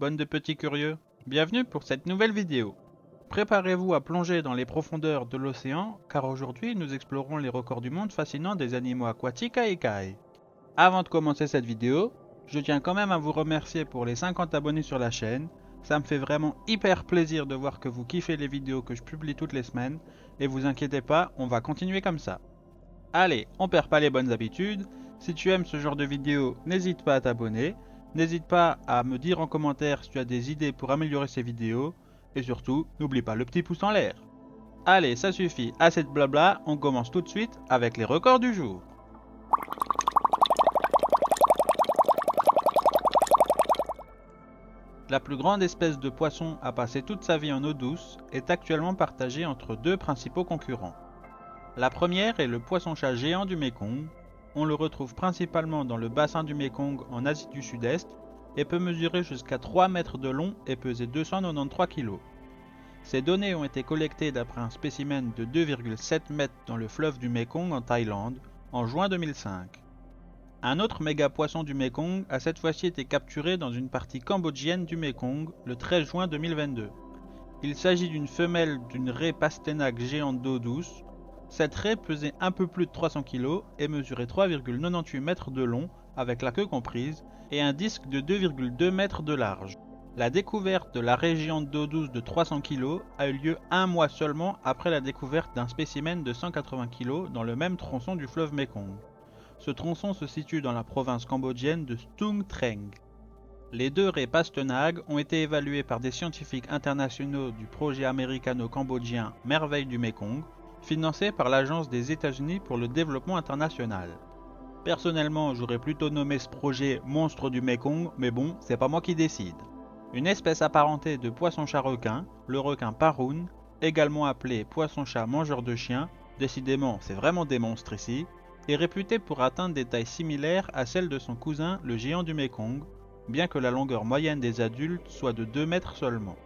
bande de petits curieux. Bienvenue pour cette nouvelle vidéo. Préparez-vous à plonger dans les profondeurs de l'océan, car aujourd'hui nous explorons les records du monde fascinants des animaux aquatiques à écailles. Avant de commencer cette vidéo, je tiens quand même à vous remercier pour les 50 abonnés sur la chaîne. Ça me fait vraiment hyper plaisir de voir que vous kiffez les vidéos que je publie toutes les semaines, et vous inquiétez pas, on va continuer comme ça. Allez, on perd pas les bonnes habitudes. Si tu aimes ce genre de vidéo, n'hésite pas à t'abonner. N'hésite pas à me dire en commentaire si tu as des idées pour améliorer ces vidéos. Et surtout, n'oublie pas le petit pouce en l'air. Allez, ça suffit, assez de blabla, on commence tout de suite avec les records du jour. La plus grande espèce de poisson à passer toute sa vie en eau douce est actuellement partagée entre deux principaux concurrents. La première est le poisson-chat géant du Mékong. On le retrouve principalement dans le bassin du Mékong en Asie du Sud-Est et peut mesurer jusqu'à 3 mètres de long et peser 293 kg. Ces données ont été collectées d'après un spécimen de 2,7 mètres dans le fleuve du Mékong en Thaïlande en juin 2005. Un autre méga poisson du Mékong a cette fois-ci été capturé dans une partie cambodgienne du Mékong le 13 juin 2022. Il s'agit d'une femelle d'une raie pastenaque géante d'eau douce. Cette raie pesait un peu plus de 300 kg et mesurait 3,98 mètres de long avec la queue comprise et un disque de 2,2 mètres de large. La découverte de la raie géante d'eau douce de 300 kg a eu lieu un mois seulement après la découverte d'un spécimen de 180 kg dans le même tronçon du fleuve Mékong. Ce tronçon se situe dans la province cambodgienne de Stung Treng. Les deux raies pastenagues ont été évaluées par des scientifiques internationaux du projet américano-cambodgien Merveille du Mékong, financé par l'Agence des États-Unis pour le développement international. Personnellement, j'aurais plutôt nommé ce projet Monstre du Mékong, mais bon, c'est pas moi qui décide. Une espèce apparentée de poisson-chat requin, le requin Parun, également appelé poisson-chat mangeur de chiens, décidément c'est vraiment des monstres ici, est réputé pour atteindre des tailles similaires à celles de son cousin le géant du Mékong, bien que la longueur moyenne des adultes soit de 2 mètres seulement.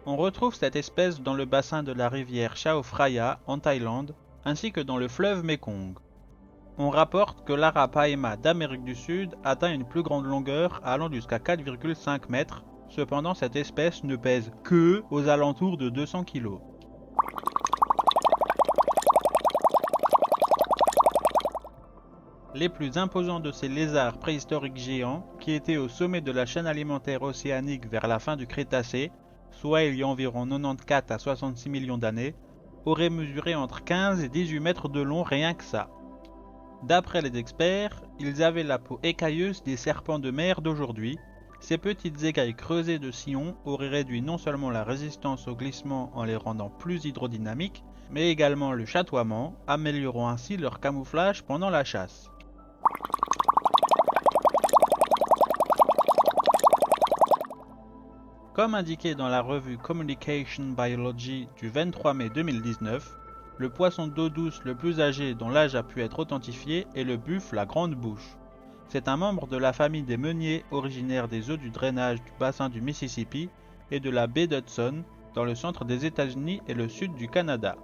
On retrouve cette espèce dans le bassin de la rivière Chao Phraya en Thaïlande, ainsi que dans le fleuve Mékong. On rapporte que l'arapaima d'Amérique du Sud atteint une plus grande longueur allant jusqu'à 4,5 mètres, cependant cette espèce ne pèse que aux alentours de 200 kg. Les plus imposants de ces lézards préhistoriques géants, qui étaient au sommet de la chaîne alimentaire océanique vers la fin du Crétacé, soit il y a environ 94 à 66 millions d'années, auraient mesuré entre 15 et 18 mètres de long rien que ça. D'après les experts, ils avaient la peau écailleuse des serpents de mer d'aujourd'hui. Ces petites écailles creusées de sillons auraient réduit non seulement la résistance au glissement en les rendant plus hydrodynamiques, mais également le chatoiement, améliorant ainsi leur camouflage pendant la chasse. Comme indiqué dans la revue Communication Biology du 23 mai 2019, le poisson d'eau douce le plus âgé dont l'âge a pu être authentifié est le buffle à grande bouche. C'est un membre de la famille des meuniers originaire des eaux du drainage du bassin du Mississippi et de la baie d'Hudson dans le centre des États-Unis et le sud du Canada.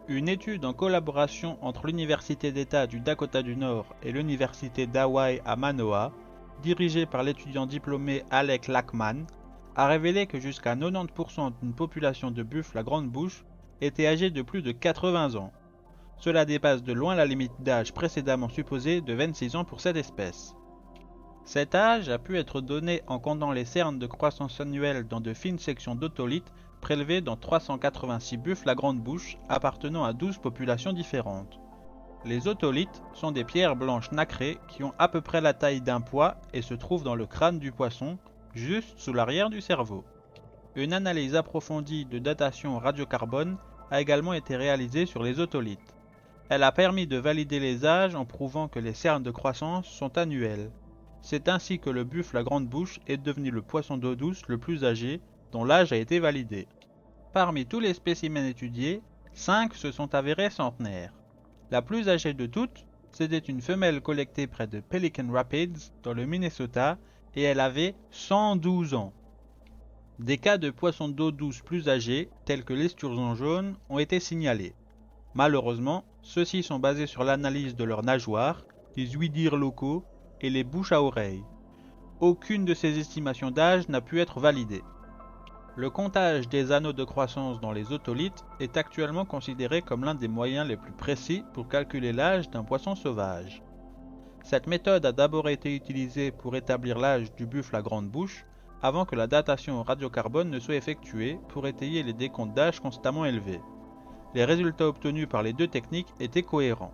Une étude en collaboration entre l'Université d'État du Dakota du Nord et l'Université d'Hawaï à Manoa, dirigée par l'étudiant diplômé Alec Lackman, a révélé que jusqu'à 90% d'une population de buffles à grande bouche était âgée de plus de 80 ans. Cela dépasse de loin la limite d'âge précédemment supposée de 26 ans pour cette espèce. Cet âge a pu être donné en comptant les cernes de croissance annuelle dans de fines sections d'otolithes prélevées dans 386 buffles à grande bouche appartenant à 12 populations différentes. Les otolithes sont des pierres blanches nacrées qui ont à peu près la taille d'un pois et se trouvent dans le crâne du poisson, juste sous l'arrière du cerveau. Une analyse approfondie de datation au radiocarbone a également été réalisée sur les otolithes. Elle a permis de valider les âges en prouvant que les cernes de croissance sont annuelles. C'est ainsi que le buffle à grande bouche est devenu le poisson d'eau douce le plus âgé, dont l'âge a été validé. Parmi tous les spécimens étudiés, 5 se sont avérés centenaires. La plus âgée de toutes, c'était une femelle collectée près de Pelican Rapids, dans le Minnesota, et elle avait 112 ans. Des cas de poissons d'eau douce plus âgés, tels que l'esturgeon jaune, ont été signalés. Malheureusement, ceux-ci sont basés sur l'analyse de leurs nageoires, les ouïe-dire locaux et les bouches à oreilles. Aucune de ces estimations d'âge n'a pu être validée. Le comptage des anneaux de croissance dans les otolithes est actuellement considéré comme l'un des moyens les plus précis pour calculer l'âge d'un poisson sauvage. Cette méthode a d'abord été utilisée pour établir l'âge du buffle à grande bouche, avant que la datation au radiocarbone ne soit effectuée pour étayer les décomptes d'âge constamment élevés. Les résultats obtenus par les deux techniques étaient cohérents.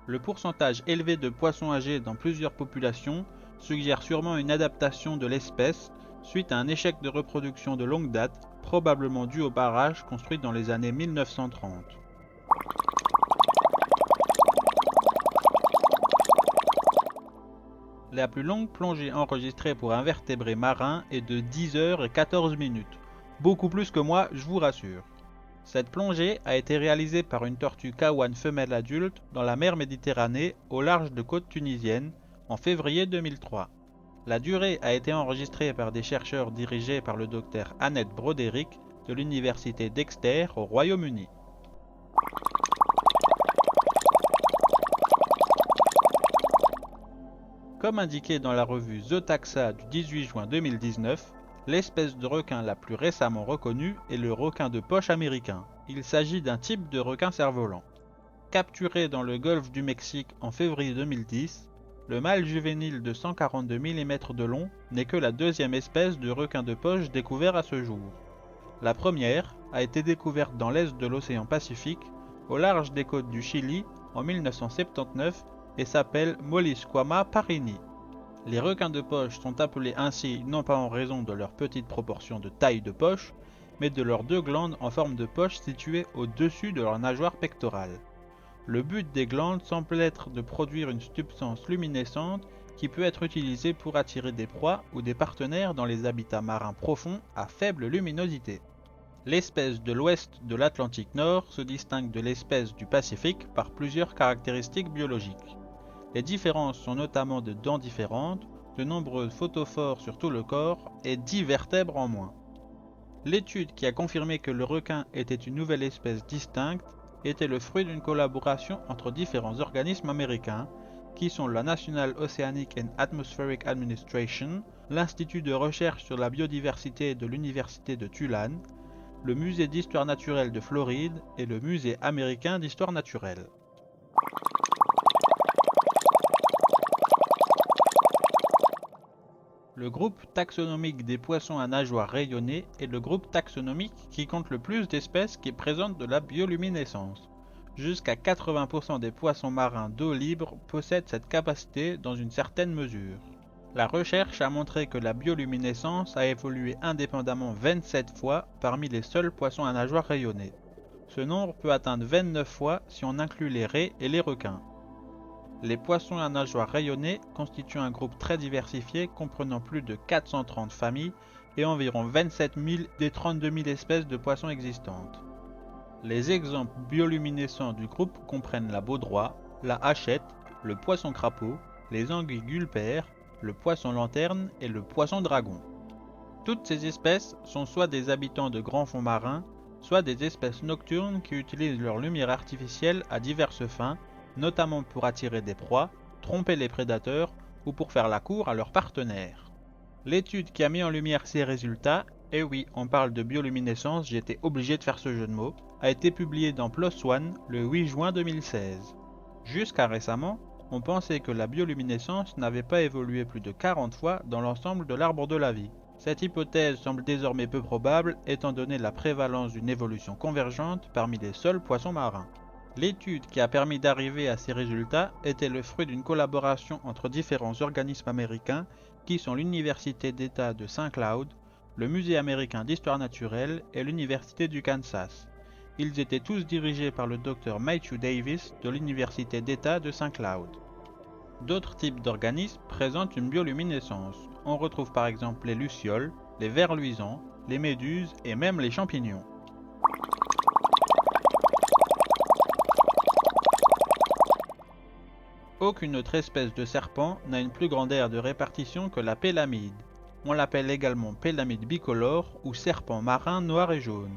Le pourcentage élevé de poissons âgés dans plusieurs populations suggère sûrement une adaptation de l'espèce suite à un échec de reproduction de longue date, probablement dû au barrage construit dans les années 1930. La plus longue plongée enregistrée pour un vertébré marin est de 10 heures et 14 minutes. Beaucoup plus que moi, je vous rassure. Cette plongée a été réalisée par une tortue kawan femelle adulte dans la mer Méditerranée au large de côtes tunisiennes en février 2003. La durée a été enregistrée par des chercheurs dirigés par le docteur Annette Broderick de l'université d'Exeter au Royaume-Uni. Comme indiqué dans la revue Zootaxa du 18 juin 2019, l'espèce de requin la plus récemment reconnue est le requin de poche américain. Il s'agit d'un type de requin cerf-volant. Capturé dans le golfe du Mexique en février 2010, le mâle juvénile de 142 mm de long n'est que la deuxième espèce de requin de poche découvert à ce jour. La première a été découverte dans l'est de l'océan Pacifique, au large des côtes du Chili, en 1979 et s'appelle Mollisquama parini. Les requins de poche sont appelés ainsi non pas en raison de leur petite proportion de taille de poche, mais de leurs deux glandes en forme de poche situées au-dessus de leur nageoire pectorale. Le but des glandes semble être de produire une substance luminescente qui peut être utilisée pour attirer des proies ou des partenaires dans les habitats marins profonds à faible luminosité. L'espèce de l'ouest de l'Atlantique Nord se distingue de l'espèce du Pacifique par plusieurs caractéristiques biologiques. Les différences sont notamment de dents différentes, de nombreux photophores sur tout le corps et 10 vertèbres en moins. L'étude qui a confirmé que le requin était une nouvelle espèce distincte était le fruit d'une collaboration entre différents organismes américains qui sont la National Oceanic and Atmospheric Administration, l'Institut de recherche sur la biodiversité de l'Université de Tulane, le Musée d'histoire naturelle de Floride et le Musée américain d'histoire naturelle. Le groupe taxonomique des poissons à nageoires rayonnées est le groupe taxonomique qui compte le plus d'espèces qui présentent de la bioluminescence. Jusqu'à 80% des poissons marins d'eau libre possèdent cette capacité dans une certaine mesure. La recherche a montré que la bioluminescence a évolué indépendamment 27 fois parmi les seuls poissons à nageoires rayonnées. Ce nombre peut atteindre 29 fois si on inclut les raies et les requins. Les poissons à nageoires rayonnées constituent un groupe très diversifié comprenant plus de 430 familles et environ 27 000 des 32 000 espèces de poissons existantes. Les exemples bioluminescents du groupe comprennent la baudroie, la hachette, le poisson crapaud, les anguilles gulpaires, le poisson lanterne et le poisson dragon. Toutes ces espèces sont soit des habitants de grands fonds marins, soit des espèces nocturnes qui utilisent leur lumière artificielle à diverses fins, notamment pour attirer des proies, tromper les prédateurs ou pour faire la cour à leurs partenaires. L'étude qui a mis en lumière ces résultats, et oui, on parle de bioluminescence, j'étais obligé de faire ce jeu de mots, a été publiée dans PLOS ONE le 8 juin 2016. Jusqu'à récemment, on pensait que la bioluminescence n'avait pas évolué plus de 40 fois dans l'ensemble de l'arbre de la vie. Cette hypothèse semble désormais peu probable étant donné la prévalence d'une évolution convergente parmi les seuls poissons marins. L'étude qui a permis d'arriver à ces résultats était le fruit d'une collaboration entre différents organismes américains qui sont l'Université d'État de Saint Cloud, le Musée américain d'histoire naturelle et l'Université du Kansas. Ils étaient tous dirigés par le Dr Matthew Davis de l'Université d'État de Saint Cloud. D'autres types d'organismes présentent une bioluminescence. On retrouve par exemple les lucioles, les vers luisants, les méduses et même les champignons. Aucune autre espèce de serpent n'a une plus grande aire de répartition que la pélamide. On l'appelle également pélamide bicolore ou serpent marin noir et jaune.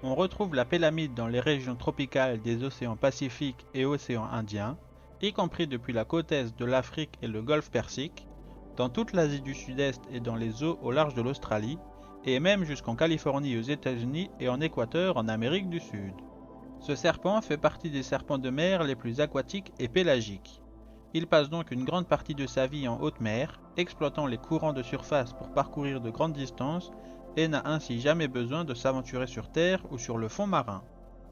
On retrouve la pélamide dans les régions tropicales des océans Pacifique et océan Indien, y compris depuis la côte est de l'Afrique et le golfe Persique, dans toute l'Asie du Sud-Est et dans les eaux au large de l'Australie, et même jusqu'en Californie aux États-Unis et en Équateur en Amérique du Sud. Ce serpent fait partie des serpents de mer les plus aquatiques et pélagiques. Il passe donc une grande partie de sa vie en haute mer, exploitant les courants de surface pour parcourir de grandes distances et n'a ainsi jamais besoin de s'aventurer sur terre ou sur le fond marin.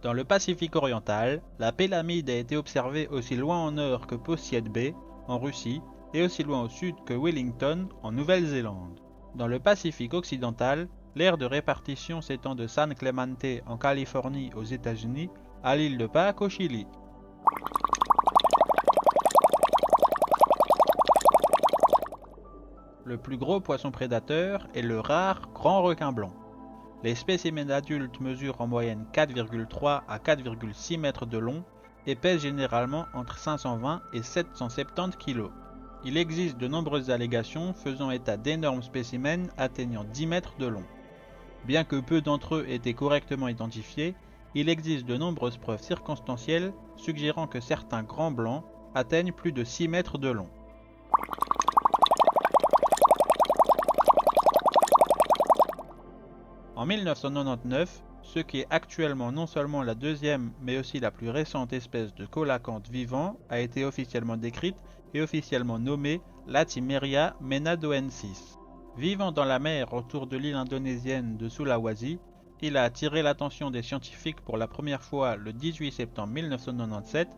Dans le Pacifique oriental, la pélamide a été observée aussi loin en nord que Possiet Bay, en Russie, et aussi loin au sud que Wellington, en Nouvelle-Zélande. Dans le Pacifique occidental, l'aire de répartition s'étend de San Clemente en Californie aux États-Unis à l'île de Pâques au Chili. Le plus gros poisson prédateur est le rare grand requin blanc. Les spécimens adultes mesurent en moyenne 4,3 à 4,6 mètres de long et pèsent généralement entre 520 et 770 kg. Il existe de nombreuses allégations faisant état d'énormes spécimens atteignant 10 mètres de long. Bien que peu d'entre eux aient été correctement identifiés, il existe de nombreuses preuves circonstancielles suggérant que certains grands blancs atteignent plus de 6 mètres de long. En 1999, ce qui est actuellement non seulement la deuxième mais aussi la plus récente espèce de coelacanthe vivant a été officiellement décrite et officiellement nommée Latimeria menadoensis. Vivant dans la mer autour de l'île indonésienne de Sulawesi, il a attiré l'attention des scientifiques pour la première fois le 18 septembre 1997,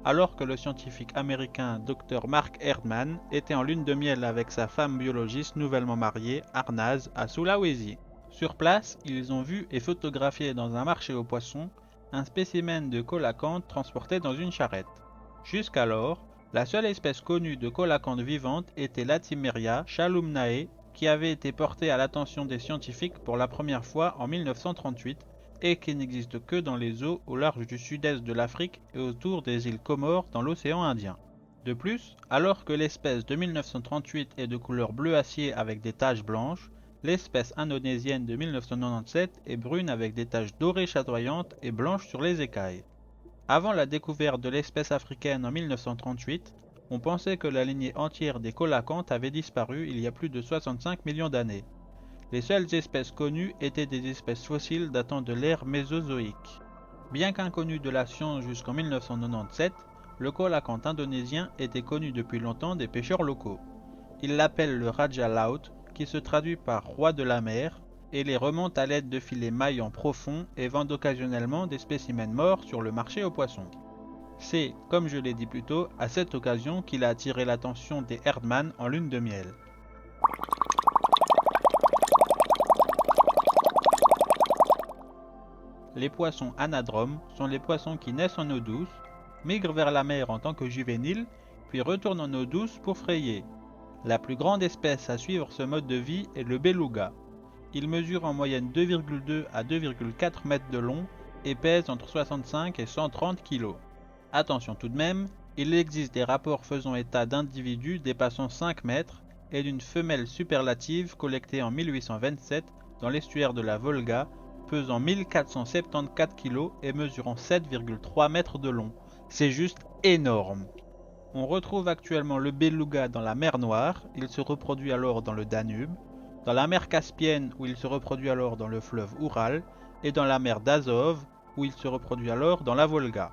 alors que le scientifique américain Dr Mark Erdman était en lune de miel avec sa femme biologiste nouvellement mariée, Arnaz, à Sulawesi. Sur place, ils ont vu et photographié dans un marché aux poissons un spécimen de coelacanthe transporté dans une charrette. Jusqu'alors, la seule espèce connue de coelacanthe vivante était Latimeria chalumnae, qui avait été portée à l'attention des scientifiques pour la première fois en 1938 et qui n'existe que dans les eaux au large du sud-est de l'Afrique et autour des îles Comores dans l'océan Indien. De plus, alors que l'espèce de 1938 est de couleur bleu acier avec des taches blanches, l'espèce indonésienne de 1997 est brune avec des taches dorées chatoyantes et blanches sur les écailles. Avant la découverte de l'espèce africaine en 1938, on pensait que la lignée entière des coelacanthes avait disparu il y a plus de 65 millions d'années. Les seules espèces connues étaient des espèces fossiles datant de l'ère mésozoïque. Bien qu'inconnu de la science jusqu'en 1997, le coelacanthe indonésien était connu depuis longtemps des pêcheurs locaux. Ils l'appellent le Raja Laut, qui se traduit par roi de la mer, et les remontent à l'aide de filets maillants profonds et vendent occasionnellement des spécimens morts sur le marché aux poissons. C'est, comme je l'ai dit plus tôt, à cette occasion qu'il a attiré l'attention des Erdman en lune de miel. Les poissons anadromes sont les poissons qui naissent en eau douce, migrent vers la mer en tant que juvéniles, puis retournent en eau douce pour frayer. La plus grande espèce à suivre ce mode de vie est le beluga. Il mesure en moyenne 2,2 à 2,4 mètres de long et pèse entre 65 et 130 kg. Attention tout de même, il existe des rapports faisant état d'individus dépassant 5 mètres et d'une femelle superlative collectée en 1827 dans l'estuaire de la Volga, pesant 1474 kg et mesurant 7,3 mètres de long. C'est juste énorme. On retrouve actuellement le beluga dans la mer Noire, il se reproduit alors dans le Danube, dans la mer Caspienne où il se reproduit alors dans le fleuve Oural, et dans la mer d'Azov où il se reproduit alors dans la Volga.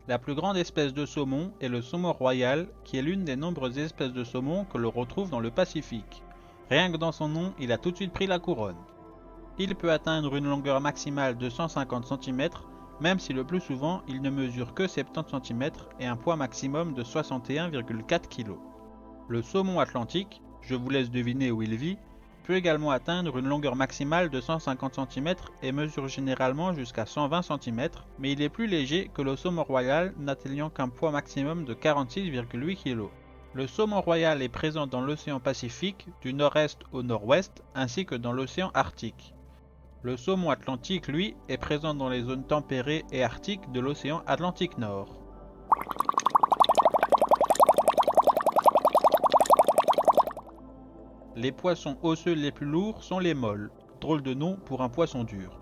La plus grande espèce de saumon est le saumon royal, qui est l'une des nombreuses espèces de saumon que l'on retrouve dans le Pacifique. Rien que dans son nom, il a tout de suite pris la couronne. Il peut atteindre une longueur maximale de 150 cm, même si le plus souvent il ne mesure que 70 cm et un poids maximum de 61,4 kg. Le saumon atlantique, je vous laisse deviner où il vit, peut également atteindre une longueur maximale de 150 cm et mesure généralement jusqu'à 120 cm, mais il est plus léger que le saumon royal n'atteignant qu'un poids maximum de 46,8 kg. Le saumon royal est présent dans l'océan Pacifique du nord-est au nord-ouest ainsi que dans l'océan Arctique. Le saumon atlantique, lui, est présent dans les zones tempérées et arctiques de l'océan Atlantique Nord. Les poissons osseux les plus lourds sont les moles, drôle de nom pour un poisson dur.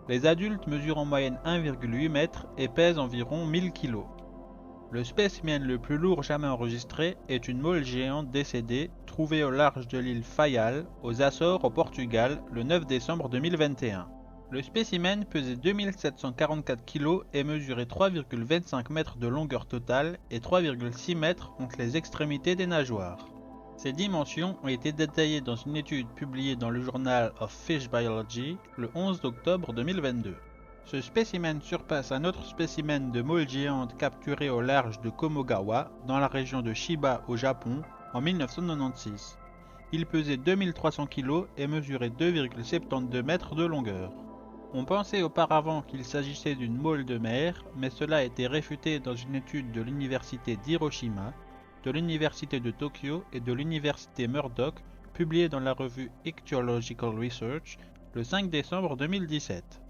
Les adultes mesurent en moyenne 1,8 m et pèsent environ 1000 kg. Le spécimen le plus lourd jamais enregistré est une mole géante décédée trouvée au large de l'île Faial, aux Açores au Portugal, le 9 décembre 2021. Le spécimen pesait 2744 kg et mesurait 3,25 m de longueur totale et 3,6 m entre les extrémités des nageoires. Ces dimensions ont été détaillées dans une étude publiée dans le Journal of Fish Biology le 11 octobre 2022. Ce spécimen surpasse un autre spécimen de mole géante capturé au large de Komogawa, dans la région de Chiba au Japon, en 1996. Il pesait 2300 kg et mesurait 2,72 m de longueur. On pensait auparavant qu'il s'agissait d'une mole de mer, mais cela a été réfuté dans une étude de l'université d'Hiroshima, de l'université de Tokyo et de l'université Murdoch, publiée dans la revue Ichthyological Research le 5 décembre 2017.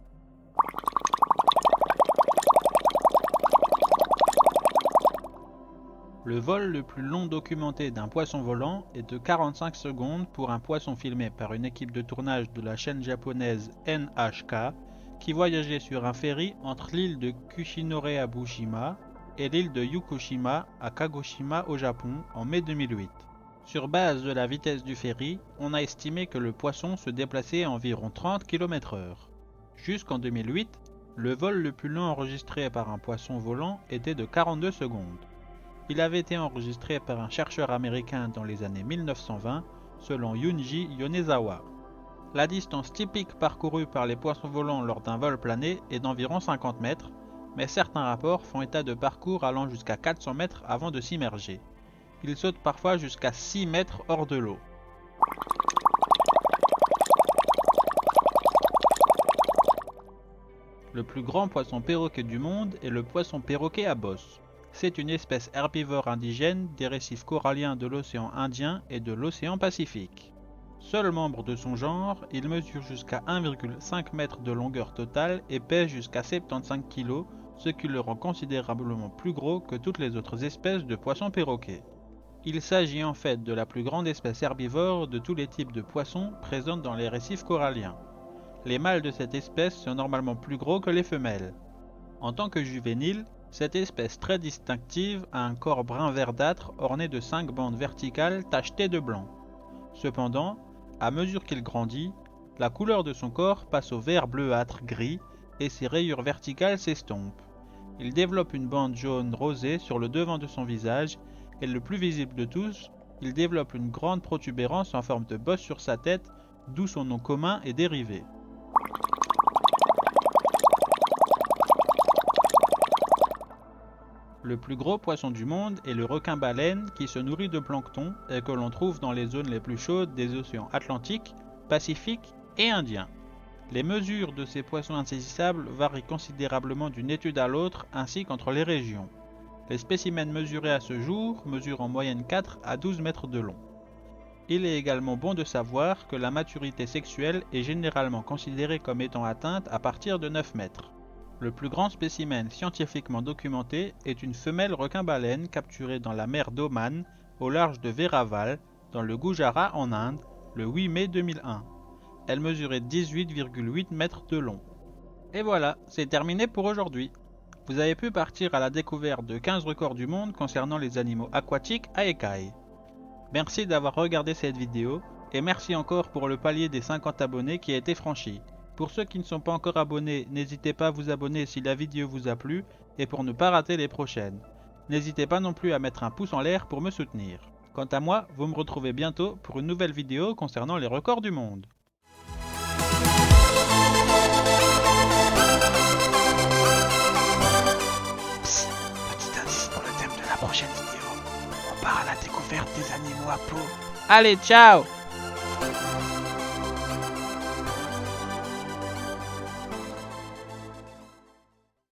Le vol le plus long documenté d'un poisson volant est de 45 secondes pour un poisson filmé par une équipe de tournage de la chaîne japonaise NHK qui voyageait sur un ferry entre l'île de Kushinore-Abushima et l'île de Yukushima à Kagoshima au Japon en mai 2008. Sur base de la vitesse du ferry, on a estimé que le poisson se déplaçait à environ 30 km/h. Jusqu'en 2008, le vol le plus long enregistré par un poisson volant était de 42 secondes. Il avait été enregistré par un chercheur américain dans les années 1920, selon Junji Yonezawa. La distance typique parcourue par les poissons volants lors d'un vol plané est d'environ 50 mètres, mais certains rapports font état de parcours allant jusqu'à 400 mètres avant de s'immerger. Ils sautent parfois jusqu'à 6 mètres hors de l'eau. Le plus grand poisson perroquet du monde est le poisson perroquet à bosse. C'est une espèce herbivore indigène des récifs coralliens de l'océan Indien et de l'océan Pacifique. Seul membre de son genre, il mesure jusqu'à 1,5 m de longueur totale et pèse jusqu'à 75 kg, ce qui le rend considérablement plus gros que toutes les autres espèces de poissons perroquets. Il s'agit en fait de la plus grande espèce herbivore de tous les types de poissons présents dans les récifs coralliens. Les mâles de cette espèce sont normalement plus gros que les femelles. En tant que juvénile, cette espèce très distinctive a un corps brun verdâtre orné de 5 bandes verticales tachetées de blanc. Cependant, à mesure qu'il grandit, la couleur de son corps passe au vert bleuâtre gris et ses rayures verticales s'estompent. Il développe une bande jaune rosée sur le devant de son visage et le plus visible de tous, il développe une grande protubérance en forme de bosse sur sa tête, d'où son nom commun est dérivé. Le plus gros poisson du monde est le requin-baleine qui se nourrit de plancton et que l'on trouve dans les zones les plus chaudes des océans Atlantique, Pacifique et Indien. Les mesures de ces poissons insaisissables varient considérablement d'une étude à l'autre ainsi qu'entre les régions. Les spécimens mesurés à ce jour mesurent en moyenne 4 à 12 mètres de long. Il est également bon de savoir que la maturité sexuelle est généralement considérée comme étant atteinte à partir de 9 mètres. Le plus grand spécimen scientifiquement documenté est une femelle requin-baleine capturée dans la mer d'Oman, au large de Veraval, dans le Gujarat en Inde, le 8 mai 2001. Elle mesurait 18,8 mètres de long. Et voilà, c'est terminé pour aujourd'hui. Vous avez pu partir à la découverte de 15 records du monde concernant les animaux aquatiques à écailles. Merci d'avoir regardé cette vidéo, et merci encore pour le palier des 50 abonnés qui a été franchi. Pour ceux qui ne sont pas encore abonnés, n'hésitez pas à vous abonner si la vidéo vous a plu et pour ne pas rater les prochaines. N'hésitez pas non plus à mettre un pouce en l'air pour me soutenir. Quant à moi, vous me retrouvez bientôt pour une nouvelle vidéo concernant les records du monde. Psst, petit indice pour le thème de la prochaine vidéo. On part à la découverte des animaux à peau. Allez, ciao!